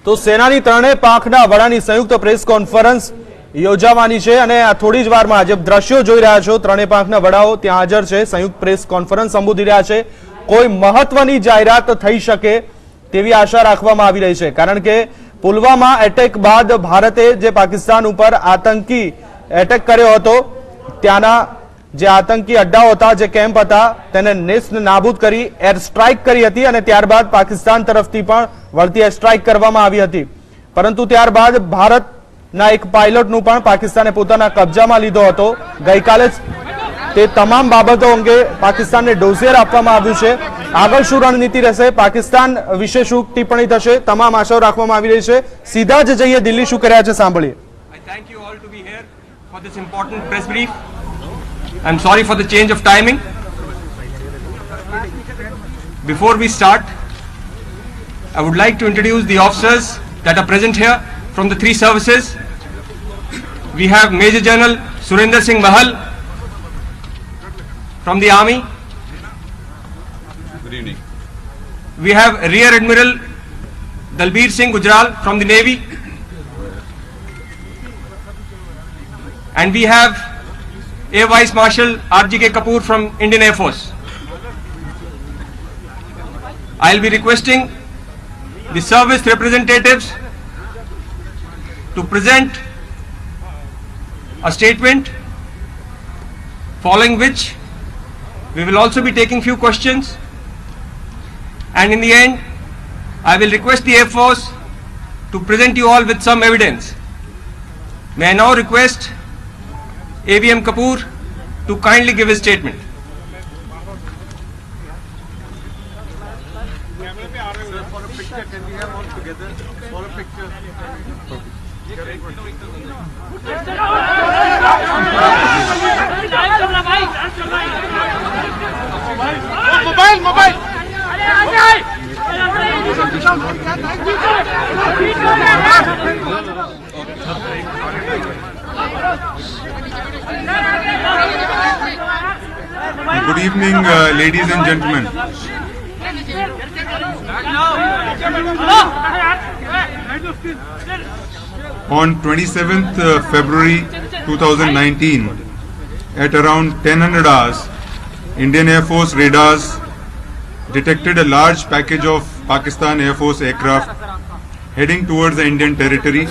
તો સેનાની ત્રણેય પાંખના વડાની સંયુક્ત પ્રેસ કોન્ફરન્સ યોજાવાની છે અને આ થોડી જ વારમાં જે દ્રશ્યો જોઈ રહ્યા છો ત્રણેય પાંખના વડાઓ ત્યાં હાજર છે, સંયુક્ત પ્રેસ કોન્ફરન્સ સંબોધી રહ્યા છે। કોઈ મહત્વની જાહેરાત થઈ શકે તેવી આશા રાખવામાં આવી રહી છે, કારણ કે પુલવામા એટેક બાદ ભારતે જે પાકિસ્તાન ઉપર આતંકી એટેક કર્યો હતો, ત્યાંના જે આતંકી અડ્ડાઓ હતા, જે કેમ્પ હતા, તેને નેસ્ત નાબૂદ કરી એર સ્ટ્રાઇક કરી હતી અને ત્યારબાદ પાકિસ્તાન તરફથી પણ વળતી એર સ્ટ્રાઇક કરવામાં આવી હતી। પરંતુ ત્યારબાદ ભારતના એક પાયલોટનું પણ પાકિસ્તાને પોતાના કબજામાં લીધો હતો। ગઈકાલે તે તમામ બાબતો અંગે પાકિસ્તાનને ડોઝિયર આપવામાં આવ્યું છે। આગળ શું રણનીતિ રહેશે, પાકિસ્તાન વિશે શું ટિપ્પણી થશે, તમામ આશાઓ રાખવામાં આવી રહી છે। સીધા જ જઈએ દિલ્હી શું કર્યા છે સાંભળીએ। I thank you all to be here for this important press brief. I'm sorry for the change of timing. Before we start, I would like to introduce the officers that are present here from the three services. We have Major General Surinder Singh Mahal from the Army. Good evening. We have Rear Admiral Dalbir Singh Gujral from the Navy. And we have Air Vice Marshal R.G.K. Kapoor from Indian Air Force. I'll be requesting the service representatives to present a statement, following which we will also be taking few questions, and in the end I will request the Air Force to present you all with some evidence. May I now request AVM Kapoor to kindly give his statement. Mobile. Good evening, ladies and gentlemen. On 27th February 2019, at around 1000 hours, Indian Air Force radars detected a large package of Pakistan Air Force aircraft heading towards the Indian territory,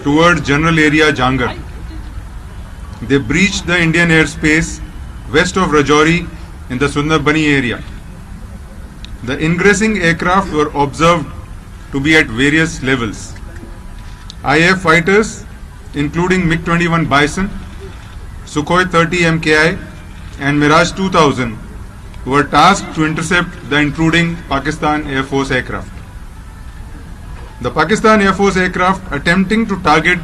towards General Area Jangar. They breached the Indian airspace west of Rajouri in the Sundarbani area. The ingressing aircraft were observed to be at various levels. IAF fighters, including MiG-21 Bison, Sukhoi 30 MKI and Mirage 2000, were tasked to intercept the intruding Pakistan Air Force aircraft. The Pakistan Air Force aircraft attempting to target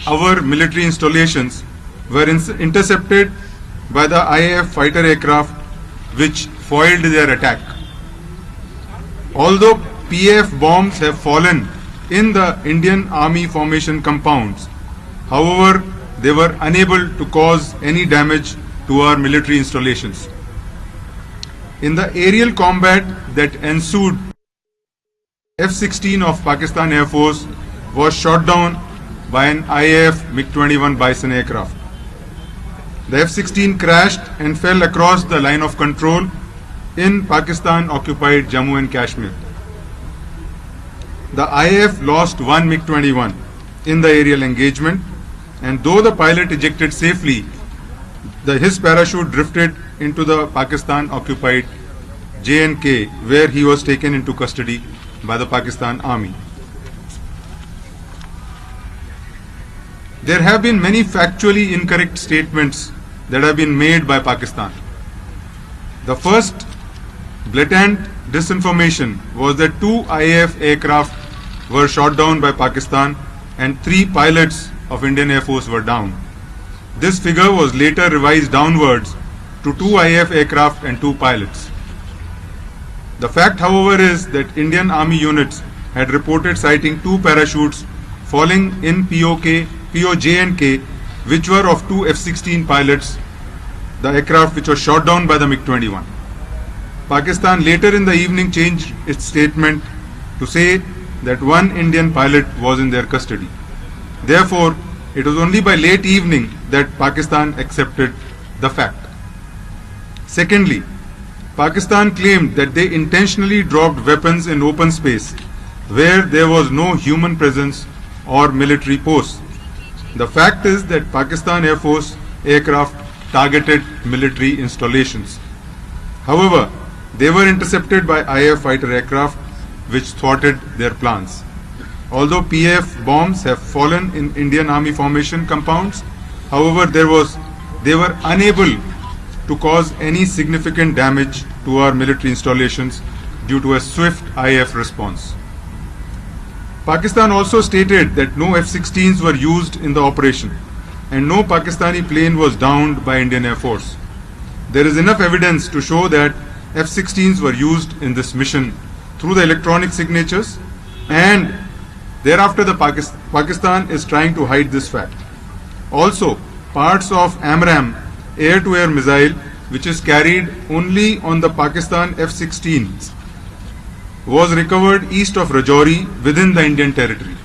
our military installations were intercepted by the IAF fighter aircraft, which foiled their attack. Although PAF bombs have fallen in the Indian Army formation compounds, however, they were unable to cause any damage to our military installations. In the aerial combat that ensued, F-16 of Pakistan Air Force was shot down by an IAF MiG-21 Bison aircraft. The F-16 crashed and fell across the line of control in Pakistan-occupied Jammu and Kashmir. The IAF lost one MiG-21 in the aerial engagement, and though the pilot ejected safely, his parachute drifted into the Pakistan-occupied J&K, where he was taken into custody by the Pakistan Army. There have been many factually incorrect statements that have been made by Pakistan. The first blatant disinformation was that 2 IAF aircraft were shot down by Pakistan and 3 pilots of Indian Air Force were down. This figure was later revised downwards to 2 IAF aircraft and 2 pilots. The fact, however, is that Indian Army units had reported sighting 2 parachutes falling in POJ&K, which were of 2 F-16 pilots, the aircraft which was shot down by the MiG-21. Pakistan later in the evening changed its statement to say that one Indian pilot was in their custody. Therefore, it was only by late evening that Pakistan accepted the fact. Secondly, Pakistan claimed that they intentionally dropped weapons in open space where there was no human presence or military posts. The fact is that Pakistan Air Force aircraft targeted military installations. However, they were intercepted by IAF fighter aircraft which thwarted their plans. Although PAF bombs have fallen in Indian Army formation compounds, however, they were unable to cause any significant damage to our military installations due to a swift IAF response. Pakistan also stated that no F-16s were used in the operation and no Pakistani plane was downed by Indian Air Force. There is enough evidence to show that F-16s were used in this mission through the electronic signatures, and thereafter the Pakistan is trying to hide this fact. Also, parts of AMRAAM air-to-air missile, which is carried only on the Pakistan F-16s, was recovered east of Rajouri within the Indian territory.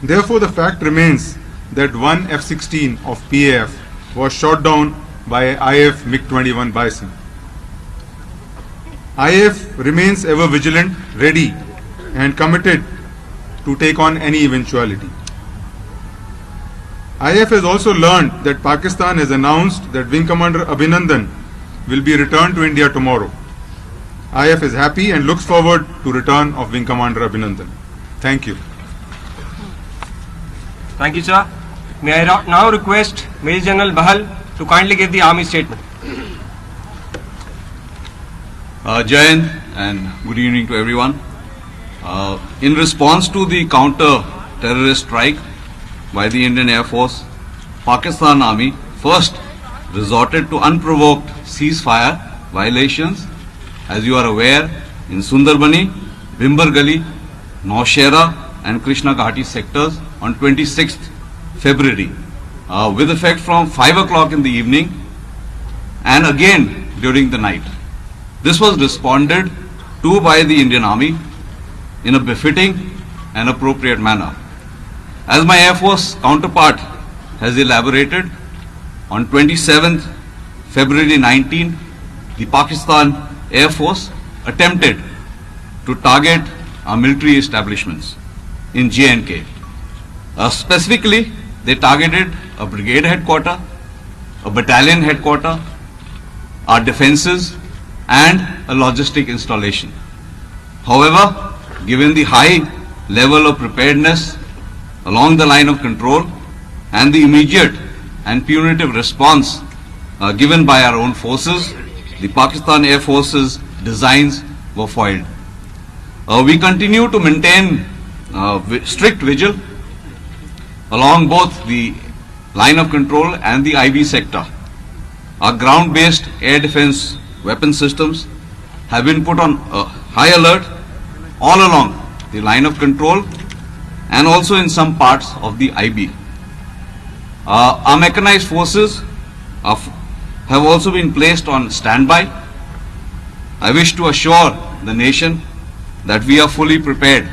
Therefore, the fact remains that one F-16 of PAF was shot down by IAF MiG-21 Bison. IAF remains ever vigilant, ready and committed to take on any eventuality. IAF has also learned that Pakistan has announced that Wing Commander Abhinandan will be returned to India tomorrow. IAF is happy and looks forward to return of Wing Commander Abhinandan. Thank you. Thank you, sir. May I now request Major General Bahal to kindly give the Army statement. Jai Hind and good evening to everyone. In response to the counter-terrorist strike by the Indian Air Force, Pakistan Army first resorted to unprovoked ceasefire violations, as you are aware, in Sundarbani, Bhimber Gali, Naushera and Krishna Ghati sectors on 26th February, with effect from 5 o'clock in the evening and again during the night. This was responded to by the Indian Army in a befitting and appropriate manner. As my Air Force counterpart has elaborated, on 27th February 19, the Pakistan Air Force attempted to target our military establishments in J&K. Specifically, they targeted a brigade headquarter, a battalion headquarter, our defenses and a logistic installation. However, given the high level of preparedness along the line of control and the immediate and punitive response given by our own forces, the Pakistan Air Force's designs were foiled. We continue to maintain strict vigil along both the line of control and the IB sector. Our ground-based air defense weapon systems have been put on high alert all along the line of control and also in some parts of the IB. Our mechanized forces have also been placed on standby. I wish to assure the nation that we are fully prepared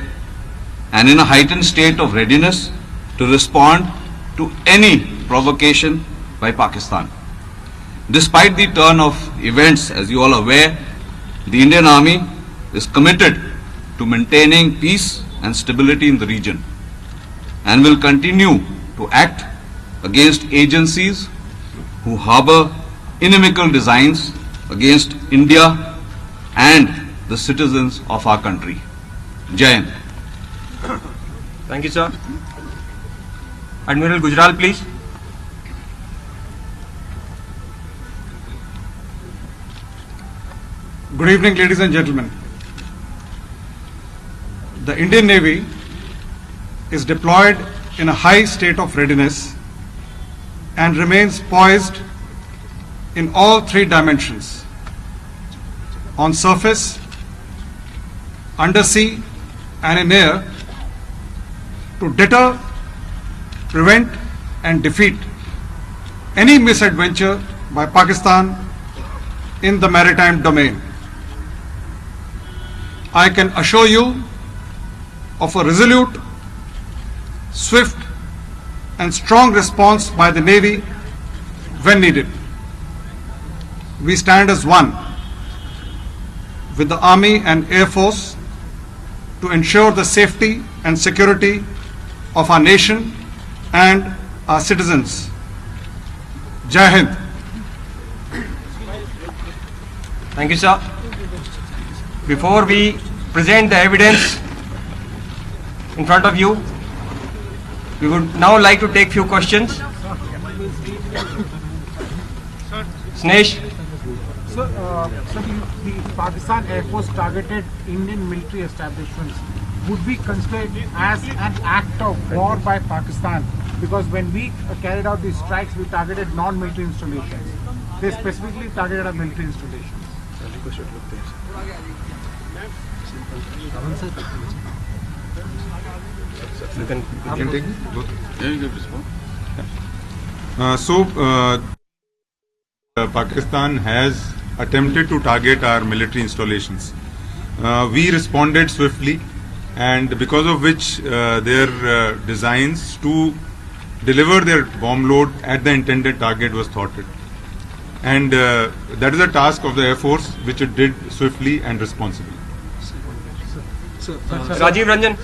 and in a heightened state of readiness to respond to any provocation by Pakistan. Despite the turn of events, as you all are aware, the Indian Army is committed to maintaining peace and stability in the region and will continue to act against agencies who harbor inimical designs against India and the citizens of our country. Jai Hind. Thank you, sir. Admiral Gujral, please. Good evening, ladies and gentlemen. The Indian Navy is deployed in a high state of readiness and remains poised in all three dimensions: on surface, undersea and in air, to deter, prevent and defeat any misadventure by Pakistan in the maritime domain. I can assure you of a resolute, swift, and strong response by the Navy when needed. We stand as one with the Army and Air Force to ensure the safety and security of our nation and our citizens. Jai Hind. Thank you, sir. Before we present the evidence in front of you, we would now like to take few questions. Snesh. Sir, the Pakistan Air Force targeted Indian military establishments would be considered as an act of war by Pakistan, because when we carried out these strikes, we targeted non-military installations. They specifically targeted our military installations. You can take both. Yeah, you can respond. Pakistan has attempted to target our military installations. We responded swiftly, and because of which their designs to deliver their bomb load at the intended target was thwarted. And that is a task of the Air Force, which it did swiftly and responsibly. Rajiv Ranjan.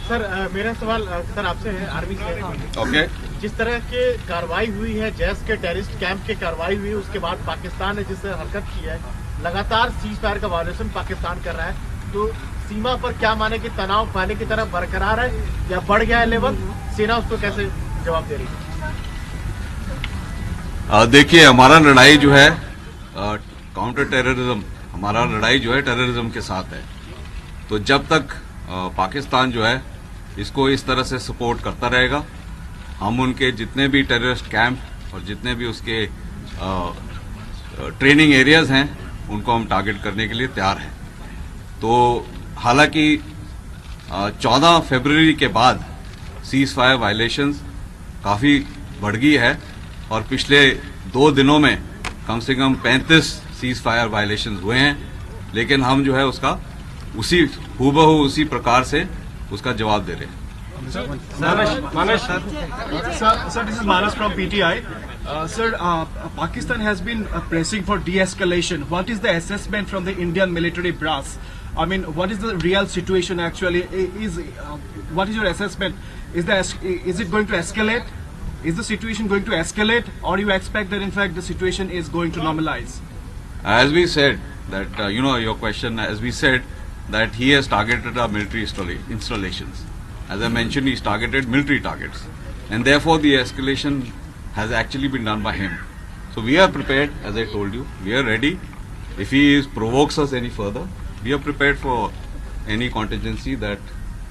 Sir मेरा सवाल sir आपसे है, army से है। Okay. जिस तरह के कार्रवाई हुई है, जैस के टेररिस्ट कैंप के कार्रवाई हुई, उसके बाद पाकिस्तान ने जिस तरह हरकत की है, लगातार सीज फायर का वायलेशन पाकिस्तान कर रहा है, तो सीमा पर क्या माने कि तनाव पहले की तरह बरकरार है या बढ़ गया है लेवल? सेना उसको कैसे जवाब दे रही है? देखिए, हमारा लड़ाई जो है काउंटर टेररिज्म, हमारा लड़ाई जो है टेररिज्म के साथ है। तो जब तक पाकिस्तान जो है इसको इस तरह से सपोर्ट करता रहेगा, हम उनके जितने भी टेररिस्ट कैंप और जितने भी उसके ट्रेनिंग एरियाज हैं उनको हम टारगेट करने के लिए तैयार हैं। तो हालांकि 14 फरवरी के बाद सीज फायर वायलेशंस काफ़ी बढ़ गई है और पिछले 2 दिनों में कम से कम 35 सीज फायर वायलेशंस हुए हैं, लेकिन हम जो है उसका उसी हूबहू उसी प्रकार से उसका जवाब दे रहे हैं। Sir, this is Manas from PTI. Sir, Pakistan has been pressing for de-escalation. What is the assessment from the Indian military brass? I mean, what is the real situation actually? What is your assessment? Is it going to escalate? Is the situation going to escalate, or you expect that in fact the situation is going to normalize? As we said that your question, as we said that he has targeted our military installations. As I mentioned, he's targeted military targets, and therefore the escalation has actually been done by him. So we are prepared, as I told you, we are ready. If he provokes us any further, we are prepared for any contingency that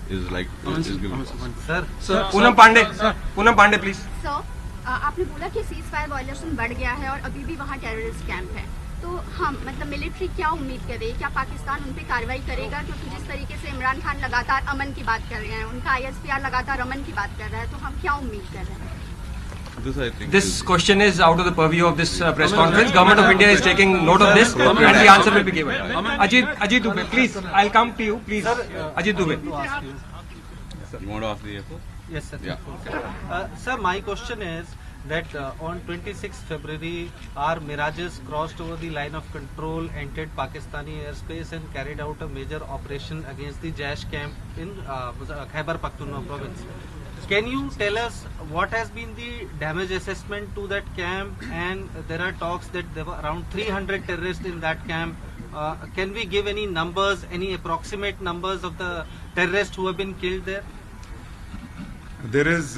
is like is given. Sir, Poonam Pandey, please. Sir, आपने बोला कि cease fire violation बढ़ गया है और अभी भी वहाँ टेररिस्ट कैंप है, तो हम मतलब मिलिट्री क्या उम्मीद करे? क्या पाकिस्तान उन पे कार्रवाई करेगा? क्योंकि जिस तरीके से इमरान खान लगातार अमन की बात कर रहे हैं, उनका ISPR लगातार अमन की बात कर रहा है, तो हम क्या उम्मीद कर रहे हैं? This question is out of the purview of this press conference. Government of India is taking note of this, and the answer will be given. Ajit Dubey, please. I'll come to you, please. Ajit Dubey. You want to ask the AFO? Yes, sir. Yeah. Sir, my question is that on 26 February, our Mirages crossed over the line of control, entered Pakistani airspace and carried out a major operation against the Jaish camp in Khyber Pakhtunkhwa province. Can you tell us what has been the damage assessment to that camp? And there are talks that there were around 300 terrorists in that camp. Can we give any numbers, any approximate numbers of the terrorists who have been killed there? There is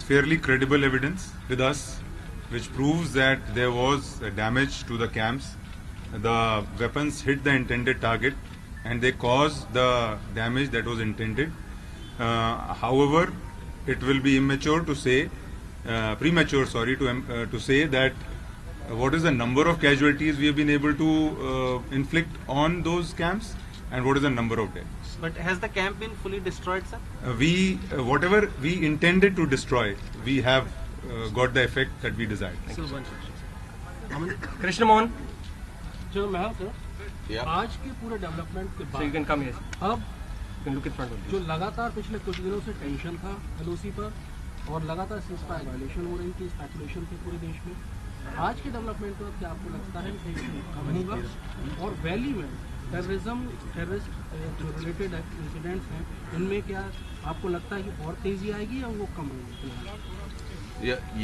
fairly credible evidence with us which proves that there was damage to the camps. The weapons hit the intended target and they caused the damage that was intended. However, it will be premature to say that what is the number of casualties we have been able to inflict on those camps and what is the number of dead. But has the camp been fully destroyed, sir? Whatever we intended to destroy, we have got the effect that we desired. Krishna Mohan. जो मैं sir Yeah. आज के पूरे development के So you बाद can come here. अब can look in front of जो you. लगातार पिछले कुछ दिनों से टेंशन था एलओसी पर और लगातार सीज़फायर वायलेशन हो रही थी, स्पेकुलेशन थी पूरे देश में, आज के डेवलपमेंट पर क्या आपको लगता है टेंशन कम होगा? और वैली में टेररिस्ट जो रिलेटेड इंसिडेंट्स हैं इनमें क्या आपको लगता है कि और तेजी आएगी या वो कम होगी?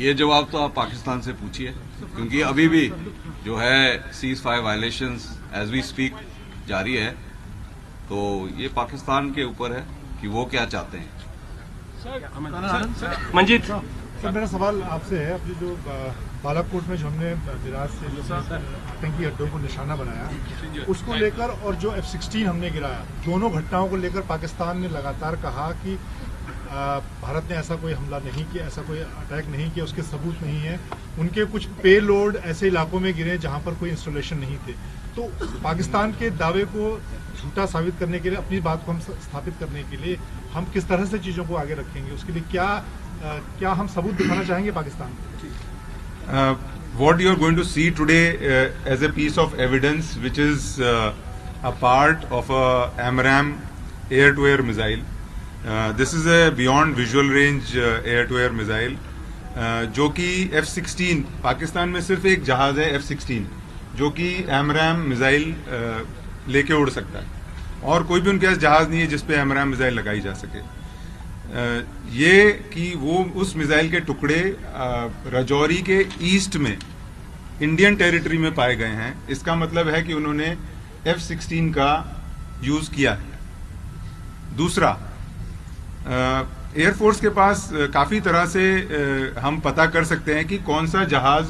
ये जवाब तो आप पाकिस्तान से पूछिए, क्योंकि अभी भी जो है cease fire violations as we speak जारी है, तो ये पाकिस्तान के ऊपर है कि वो क्या चाहते हैं। Manjit. सर मेरा सवाल आपसे है, अपनी जो बालाकोट में जो हमने मिराज से जो आतंकी अड्डों को निशाना बनाया उसको लेकर और जो F-16 हमने गिराया, दोनों घटनाओं को लेकर पाकिस्तान ने लगातार कहा कि भारत ने ऐसा कोई हमला नहीं किया, ऐसा कोई अटैक नहीं किया, उसके सबूत नहीं है। उनके कुछ पे लोड ऐसे इलाकों में गिरे जहां पर कोई इंस्टॉलेशन नहीं थे। तो पाकिस्तान के दावे को झूठा साबित करने के लिए, अपनी बात को हम स्थापित करने के लिए हम किस तरह से चीज़ों को आगे रखेंगे, उसके लिए क्या हम सबूत दिखाना चाहेंगे पाकिस्तान को? What you are going to see today as a piece of evidence, which is a part of a AMRAAM air-to-air missile. This is a beyond visual range air-to-air missile, जो कि F-16 पाकिस्तान में सिर्फ एक जहाज है F-16 जो कि AMRAAM missile लेके उड़ सकता है, और कोई भी उनके पास जहाज नहीं है जिस पे AMRAAM मिसाइल लगाई जा सके। ये कि वो उस मिसाइल के टुकड़े राजौरी के ईस्ट में इंडियन टेरिटरी में पाए गए हैं, इसका मतलब है कि उन्होंने F-16 का यूज किया है। दूसरा, एयरफोर्स के पास काफी तरह से हम पता कर सकते हैं कि कौन सा जहाज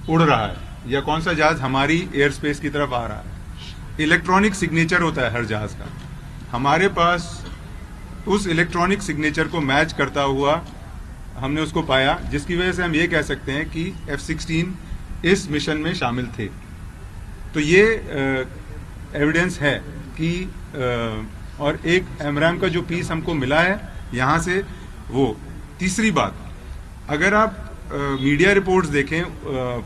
उड़ रहा है या कौन सा जहाज हमारी एयर स्पेस की तरफ आ रहा है। इलेक्ट्रॉनिक सिग्नेचर होता है हर जहाज का, हमारे पास उस इलेक्ट्रॉनिक सिग्नेचर को मैच करता हुआ हमने उसको पाया, जिसकी वजह से हम ये कह सकते हैं कि F-16 इस मिशन में शामिल थे। तो ये एविडेंस है कि और एक AMRAAM का जो पीस हमको मिला है यहाँ से वो। तीसरी बात, अगर आप मीडिया रिपोर्ट्स देखें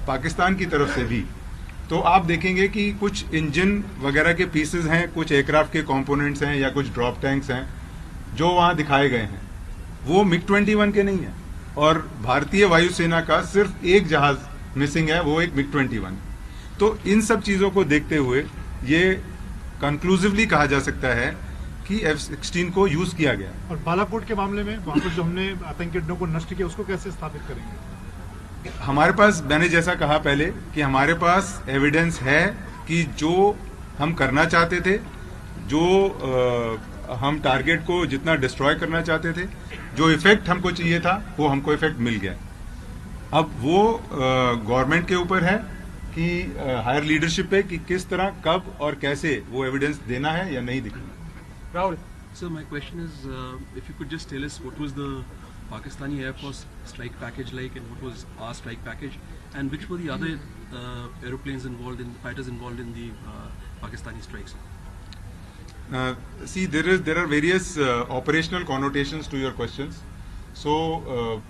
पाकिस्तान की तरफ से भी, तो आप देखेंगे कि कुछ इंजन वगैरह के पीसेस हैं, कुछ एयरक्राफ्ट के कंपोनेंट्स हैं या कुछ ड्रॉप टैंक्स हैं जो वहां दिखाए गए हैं, वो MiG-21 के नहीं है। और भारतीय वायुसेना का सिर्फ एक जहाज मिसिंग है, वो एक MiG-21। तो इन सब चीजों को देखते हुए ये कंक्लूसिवली कहा जा सकता है कि F-16 को यूज किया गया। और बालाकोट के मामले में वहां पर जो हमने आतंकी अड्डों को नष्ट किया, उसको कैसे स्थापित करेंगे? हमारे पास, मैंने जैसा कहा पहले कि हमारे पास एविडेंस है कि जो हम करना चाहते थे, जो हम टारगेट को जितना डिस्ट्रॉय करना चाहते थे, जो इफेक्ट हमको चाहिए था, वो हमको इफेक्ट मिल गया। अब वो गवर्नमेंट के ऊपर है कि हायर लीडरशिप पे कि किस तरह, कब और कैसे वो एविडेंस देना है या नहीं दिखाना। Rahul. So my question is, if you could just tell us what was the Pakistani Air Force strike package like, and what was our strike package, and which were the other aeroplanes involved in, fighters involved in the Pakistani strikes? See, there are various operational connotations to your questions. So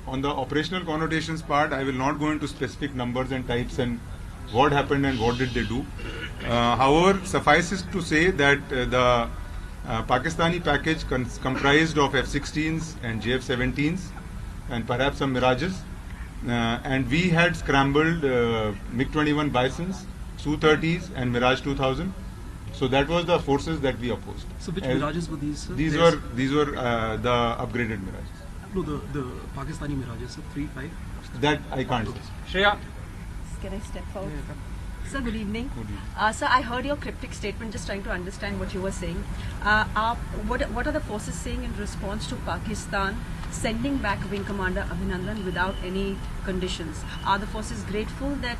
on the operational connotations part, I will not go into specific numbers and types and what happened and what did they do. However, suffices to say that the Pakistani package comprised of F-16s and JF-17s and perhaps some Mirages, and we had scrambled MiG-21 Bisons, Su-30s and Mirage 2000. So that was the forces that we opposed. So which Mirages were these, sir? These were the upgraded Mirages. No, the Pakistani Mirages, sir, 3, 5. That I can't say. Shreya. Can I step forward? Sir, good evening. Sir, I heard your cryptic statement, just trying to understand what you were saying. What are the forces saying in response to Pakistan sending back Wing Commander Abhinandan without any conditions? Are the forces grateful that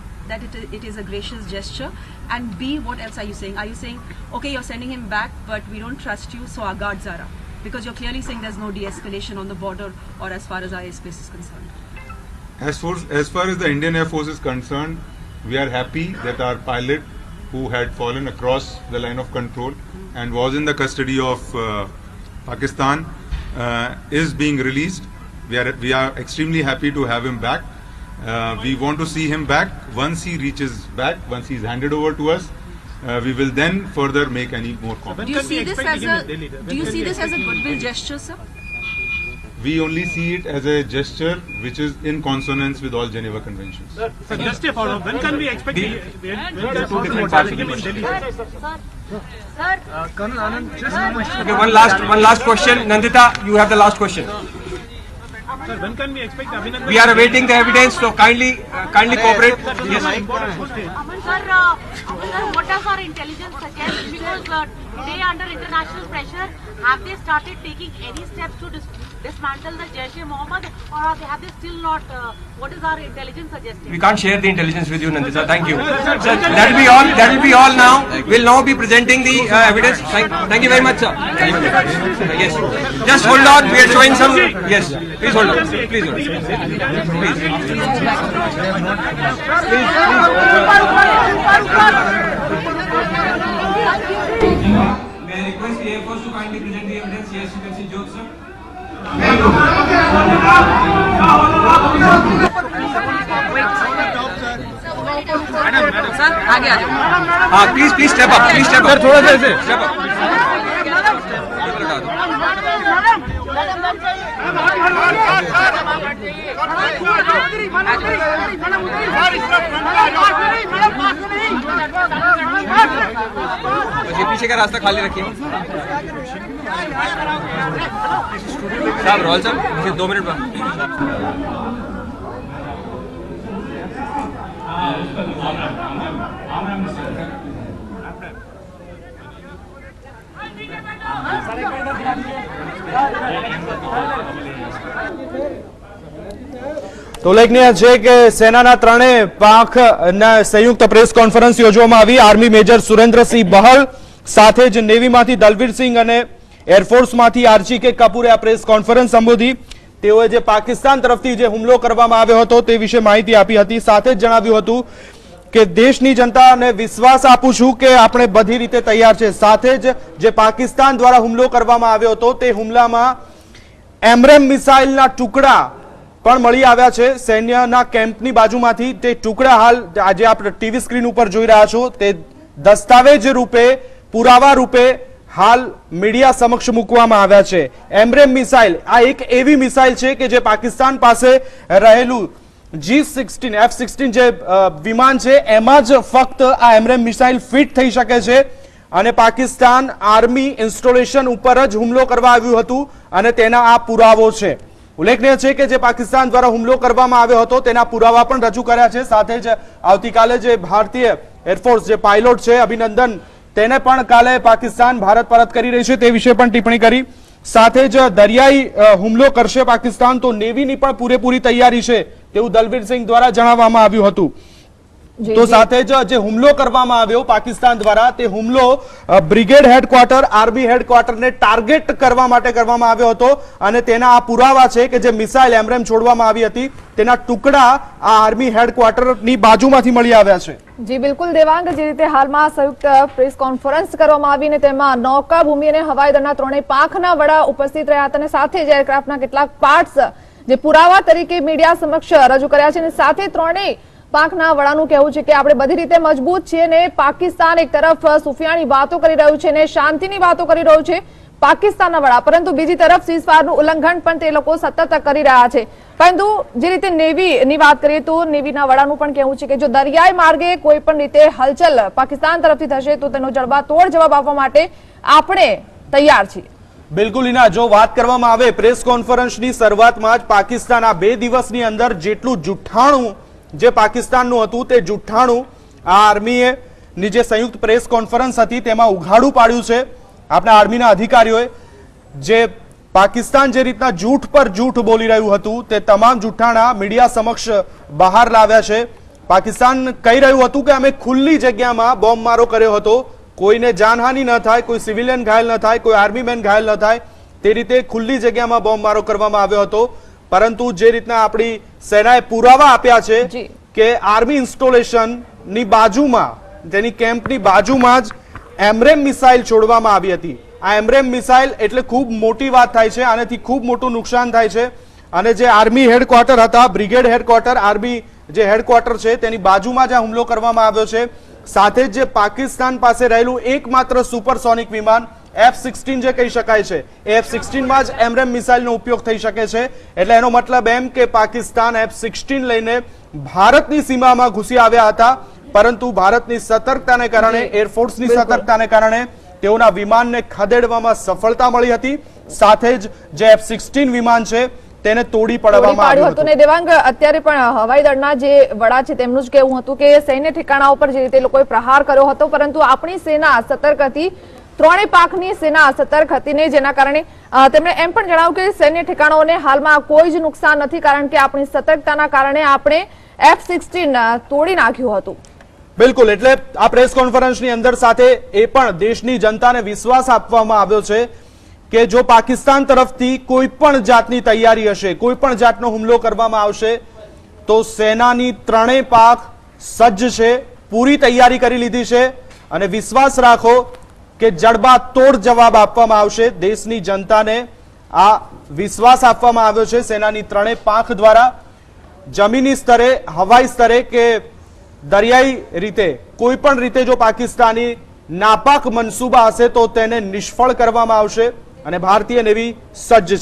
it is a gracious gesture? And B, what else are you saying? Are you saying, okay, you're sending him back, but we don't trust you, so our guards are up? Because you're clearly saying there's no de-escalation on the border or as far as our airspace is concerned. As far as the Indian Air Force is concerned, we are happy that our pilot, who had fallen across the line of control and was in the custody of Pakistan, is being released. We are extremely happy to have him back. We want to see him back once he reaches back, once he's handed over to us. we will then further make any more comments. Do you see this as a goodwill gesture, sir? We only see it as a gesture which is in consonance with all Geneva Conventions. Sir, just a follow-up. When can we expect The- Colonel Anand, just a question. Okay, one last question. Nandita, you have the last question. Sir, when can we expect Abhinandan? We are awaiting the evidence, so kindly cooperate. Yes. Sir, what does our intelligence suggest? Because today, under international pressure, have they started taking any steps to dismantle the Jaish-e-Mohammed, or have they still not? What is our intelligence suggesting? We can't share the intelligence with you, Nandita. Thank you. Sir, that will be all. That will be all now. We'll now be presenting the evidence. Thank you very much, sir. Yes. Just hold on. We are showing some. Yes. Please hold on. Please hold on. Please. May I request the Air Force to kindly present the evidence? Yes, you can see Jyoth, sir. Sir आगे आ जाओ. हाँ, please step up. Please step up. Sir, थोड़ा सा ऐसे. Step up. ये पीछे का रास्ता खाली रखिए. साहब रोल साहब, मुझे 2 मिनट बाद. તો ઉલ્લેખનીય છે કે સેનાના ત્રણેય પાંખના સંયુક્ત પ્રેસ કોન્ફરન્સ યોજવામાં આવી. આર્મી મેજર સુરેન્દ્રસિંહ બહલ, સાથે જ નેવીમાંથી દલવીરસિંહ અને એરફોર્સમાંથી આર્ચી કે કપૂરે આ પ્રેસ કોન્ફરન્સ સંબોધી. તેઓએ જે પાકિસ્તાન તરફથી જે હુમલો કરવામાં આવ્યો હતો તે વિશે માહિતી આપી હતી. સાથે જ જણાવ્યું હતું કે દેશની જનતાને વિશ્વાસ આપું છું કે આપણે બધી રીતે તૈયાર છે. સાથે જ જે પાકિસ્તાન દ્વારા હુમલો કરવામાં આવ્યો હતો તે હુમલામાં એમરેમ મિસાઇલના ટુકડા પણ મળી આવ્યા છે સૈન્યના કેમ્પની બાજુમાંથી. તે ટુકડા હાલ આજે આપણે ટીવી સ્ક્રીન ઉપર જોઈ રહ્યા છો. તે દસ્તાવેજ રૂપે, પુરાવા રૂપે હાલ મીડિયા સમક્ષ મૂકવામાં આવ્યા છે. એમરેમ મિસાઇલ આ એક એવી મિસાઇલ છે કે જે પાકિસ્તાન પાસે રહેલું G-16 F-16 જે વિમાન છે એમાં જ ફક્ત આ એમરેમ મિસાઇલ ફિટ થઈ શકે છે. અને પાકિસ્તાન આર્મી ઇન્સ્ટોલેશન ઉપર જ હુમલો કરવા આવ્યું હતું અને તેના આ પુરાવો છે. ઉલ્લેખનીય છે કે જે પાકિસ્તાન દ્વારા હુમલો કરવામાં આવ્યો હતો તેના પુરાવા પણ રજૂ કર્યા છે. સાથે જ આવતીકાલે જે ભારતીય એરફોર્સ જે પાયલોટ છે અભિનંદન, તેને પણ કાલે પાકિસ્તાન ભારત પરત કરી રહી છે તે વિશે પણ ટિપ્પણી કરી. સાથે જ દરિયાઈ હુમલો કરશે પાકિસ્તાન તો નેવીની પણ પૂરેપૂરી તૈયારી છે તેવું દલવીરસિંહ દ્વારા જણાવવામાં આવ્યું હતું. તો સાથે જ જે હુમલો કરવામાં આવ્યો પાકિસ્તાન દ્વારા તે હુમલો બ્રિગેડ હેડક્વાર્ટર, આર્મી હેડક્વાર્ટરને ટાર્ગેટ કરવા માટે કરવામાં આવ્યો હતો અને તેના આ પુરાવા છે કે જે મિસાઇલ એમરેમ છોડવામાં આવી હતી તેના ટુકડા આ આર્મી હેડક્વાર્ટરની બાજુમાંથી મળી આવ્યા છે. જી બિલકુલ દેવાંગ, જે રીતે હાલમાં સંયુક્ત પ્રેસ કોન્ફરન્સ કરવામાં આવી ને તેમાં નૌકા, ભૂમિ અને હવાઈ દળના ત્રણેય પાંખના વડા ઉપસ્થિત રહ્યા હતા અને સાથે જ એરક્રાફ્ટના કેટલાક પાર્ટ્સ જે પુરાવા તરીકે મીડિયા સમક્ષ રજૂ કર્યા છે અને સાથે ત્રણેય પાંખના વડાનું કહેવું છે કે આપણે બધી રીતે મજબૂત છીએ ને પાકિસ્તાન એક તરફ સુફિયાની વાતો કરી રહ્યું છે ને શાંતિની વાતો કરી રહ્યું છે પાકિસ્તાનના વડા, પરંતુ બીજી તરફ સીઝફાયરનું ઉલ્લંઘન પણ તે લોકો સતત કરી રહ્યા છે. પરંતુ જે રીતે નેવીની વાત કરીએ તો નેવીના વડાનું પણ કહેવું છે કે જો દરિયાઈ માર્ગે કોઈ પણ રીતે હલચલ પાકિસ્તાન તરફથી થશે તો તેનો જડબાતોડ જવાબ આપવા માટે આપણે તૈયાર છીએ. બિલકુલ ઇના, જો વાત કરવામાં આવે પ્રેસ કોન્ફરન્સની શરૂઆતમાં જ પાકિસ્તાન આ 2 દિવસની અંદર જેટલું જુઠ્ઠાણું જે પાકિસ્તાનનું હતું તે જુઠ્ઠાણું આ આર્મીએ ની જે સંયુક્ત પ્રેસ કોન્ફરન્સ હતી તેમાં ઉઘાડું પાડ્યું છે. આપણા આર્મીના અધિકારીઓએ જે પાકિસ્તાન જે રીતના જૂઠ પર જૂઠ બોલી રહ્યું હતું તે તમામ જુઠ્ઠાણા મીડિયા સમક્ષ બહાર લાવ્યા છે. પાકિસ્તાન કહી રહ્યું હતું કે અમે ખુલ્લી જગ્યામાં બોમ્બમારો કર્યો હતો, કોઈને જાનહાનિ ન થાય, કોઈ સિવિલિયન ઘાયલ ન થાય, કોઈ આર્મી મેન ઘાયલ ન થાય, તે રીતે ખુલ્લી જગ્યામાં બોમ્બમારો કરવામાં આવ્યો હતો. પરંતુ જે રીતના આપણી સેનાએ પુરાવા આપ્યા છે કે આર્મી ઇન્સ્ટોલેશન ની બાજુમાં, તેની કેમ્પની બાજુમાં જ એમરેમ મિસાઇલ છોડવામાં આવી હતી. આ એમરેમ મિસાઇલ એટલે ખૂબ મોટી વાત થાય છે, આનાથી ખૂબ મોટું નુકસાન થાય છે. અને જે આર્મી હેડક્વાર્ટર હતા, બ્રિગેડ હેડક્વાર્ટર, આર્મી જે હેડક્વાર્ટર છે તેની બાજુમાં જ આ હુમલો કરવામાં આવ્યો છે. સાથે જ જે પાકિસ્તાન પાસે રહેલું એકમાત્ર સુપરસોનિક વિમાન F-16 જે કહી શકાય છે, એ F-16 માં જ એમરેમ મિસાઇલનો ઉપયોગ થઈ શકે છે. એટલે એનો મતલબ એમ કે પાકિસ્તાન F-16 લઈને ભારતની સીમામાં ઘૂસી આવ્યા હતા, પરંતુ ભારતની સતર્કતાને કારણે, એરફોર્સની સતર્કતાને કારણે તેઓના વિમાનને ખદેડવામાં સફળતા મળી હતી. સાથે જ જે F-16 વિમાન છે તેને તોડી પાડવામાં આવ્યું હતું. ને દેવાંગ, અત્યારે પણ હવાઈ દળના જે વડા છે તેમનું જ કહેવું હતું કે સૈન્ય ઠેકાણાઓ પર જે રીતે લોકોએ પ્રહાર કર્યો હતો, પરંતુ આપણી સેના સતર્ક હતી, ત્રણેય પાંખની સેના સતર્ક હતી ને, જેના કારણે તેમણે એમ પણ જણાવ્યું કે સૈન્ય ઠેકાણાઓને હાલમાં કોઈ જ નુકસાન નથી, કારણ કે આપણી સતર્કતાના કારણે આપણે F-16 તોડી નાખ્યું હતું. બિલકુલ, એટલે આ પ્રેસ કોન્ફરન્સની અંદર સાથે એ પણ દેશની જનતાને વિશ્વાસ આપવામાં આવ્યો છે કે જો પાકિસ્તાન તરફથી કોઈ પણ જાતની તૈયારી હશે, કોઈ પણ જાતનો હુમલો કરવામાં આવશે તો સેનાની ત્રણેય પાંખ સજ્જ છે, પૂરી તૈયારી કરી લીધી છે અને વિશ્વાસ રાખો કે જડબાતોડ જવાબ આપવામાં આવશે. દેશની જનતાને આ વિશ્વાસ આપવામાં આવ્યો છે સેનાની ત્રણેય પાંખ દ્વારા. જમીની સ્તરે, હવાઈ સ્તરે કે દરિયાઈ રીતે કોઈ પણ રીતે જો પાકિસ્તાની નાપાક મનસૂબા હશે તો તેને નિષ્ફળ કરવામાં આવશે અને ભારતીય નેવી સજ્જ છે.